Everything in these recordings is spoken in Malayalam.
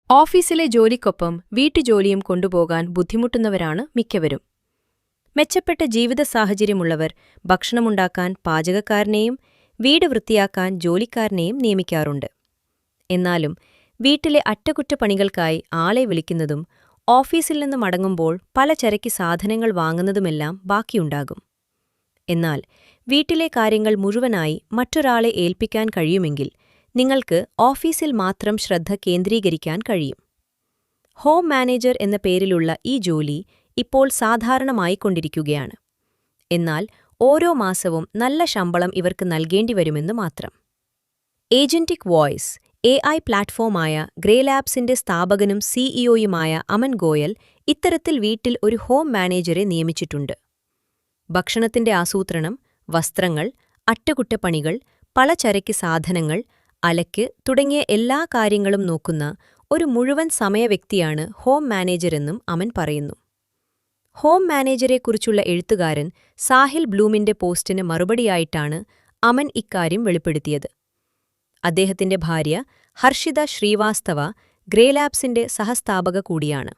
ഓഫീസിലെ ജോലിക്കൊപ്പം വീട്ടുജോലിയും കൊണ്ടുപോകാൻ ബുദ്ധിമുട്ടുന്നവരാണ് മിക്കവരും. മെച്ചപ്പെട്ട ജീവിത സാഹചര്യമുള്ളവർ ഭക്ഷണമുണ്ടാക്കാൻ പാചകക്കാരനെയും വീട് വൃത്തിയാക്കാൻ ജോലിക്കാരനെയും നിയമിക്കാറുണ്ട്. എന്നാലും വീട്ടിലെ അറ്റകുറ്റപ്പണികൾക്കായി ആളെ വിളിക്കുന്നതും ഓഫീസിൽ നിന്ന് മടങ്ങുമ്പോൾ പലചരക്ക് സാധനങ്ങൾ വാങ്ങുന്നതുമെല്ലാം ബാക്കിയുണ്ടാകും. എന്നാൽ വീട്ടിലെ കാര്യങ്ങൾ മുഴുവനായി മറ്റൊരാളെ ഏൽപ്പിക്കാൻ കഴിയുമെങ്കിൽ നിങ്ങൾക്ക് ഓഫീസിൽ മാത്രം ശ്രദ്ധ കേന്ദ്രീകരിക്കാൻ കഴിയും. ഹോം മാനേജർ എന്ന പേരിലുള്ള ഈ ജോലി ഇപ്പോൾ സാധാരണമായിക്കൊണ്ടിരിക്കുകയാണ്. എന്നാൽ ഓരോ മാസവും നല്ല ശമ്പളം ഇവർക്ക് നൽകേണ്ടി വരുമെന്ന് മാത്രം. ഏജന്റിക് വോയ്സ് AI പ്ലാറ്റ്ഫോമായ ഗ്രേലാബ്സിന്റെ സ്ഥാപകനും സിഇഒയുമായ അമൻ ഗോയൽ ഇത്തരത്തിൽ വീട്ടിൽ ഒരു ഹോം മാനേജരെ നിയമിച്ചിട്ടുണ്ട്. ഭക്ഷണത്തിന്റെ ആസൂത്രണം, വസ്ത്രങ്ങൾ, അറ്റകുറ്റപ്പണികൾ, പലചരക്ക് സാധനങ്ങൾ, അലക്ക് തുടങ്ങിയ എല്ലാ കാര്യങ്ങളും നോക്കുന്ന ഒരു മുഴുവൻ സമയ വ്യക്തിയാണ് ഹോം മാനേജരെന്നും അമൻ പറയുന്നു. ഹോം മാനേജരെക്കുറിച്ചുള്ള എഴുത്തുകാരൻ സാഹിൽ ബ്ലൂമിന്റെ പോസ്റ്റിന് മറുപടിയായിട്ടാണ് അമൻ ഇക്കാര്യം വെളിപ്പെടുത്തിയത്. അദ്ദേഹത്തിന്റെ ഭാര്യ ഹർഷിത ശ്രീവാസ്തവ ഗ്രേലാബ്സിന്റെ സഹസ്ഥാപക കൂടിയാണ്.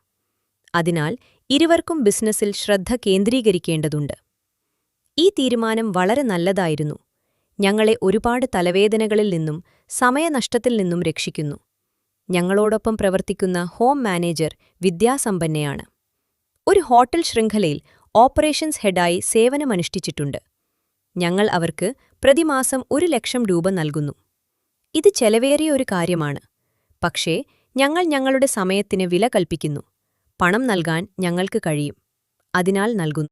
അതിനാൽ ഇരുവർക്കും ബിസിനസ്സിൽ ശ്രദ്ധ കേന്ദ്രീകരിക്കേണ്ടതുണ്ട്. ഈ തീരുമാനം വളരെ നല്ലതായിരുന്നു. ഞങ്ങളെ ഒരുപാട് തലവേദനകളിൽ നിന്നും സമയനഷ്ടത്തിൽ നിന്നും രക്ഷിക്കുന്നു. ഞങ്ങളോടൊപ്പം പ്രവർത്തിക്കുന്ന ഹോം മാനേജർ വിദ്യാസമ്പന്നയാണ്. ഒരു ഹോട്ടൽ ശൃംഖലയിൽ ഓപ്പറേഷൻസ് ഹെഡായി സേവനമനുഷ്ഠിച്ചിട്ടുണ്ട്. ഞങ്ങൾ അവർക്ക് പ്രതിമാസം 1,00,000 രൂപ നൽകുന്നു. ഇത് ചെലവേറിയ ഒരു കാര്യമാണ്. പക്ഷേ ഞങ്ങൾ ഞങ്ങളുടെ സമയത്തിന് വില കൽപ്പിക്കുന്നു. പണം നൽകാൻ ഞങ്ങൾക്ക് കഴിയും. അതിനാൽ നൽകുന്നു.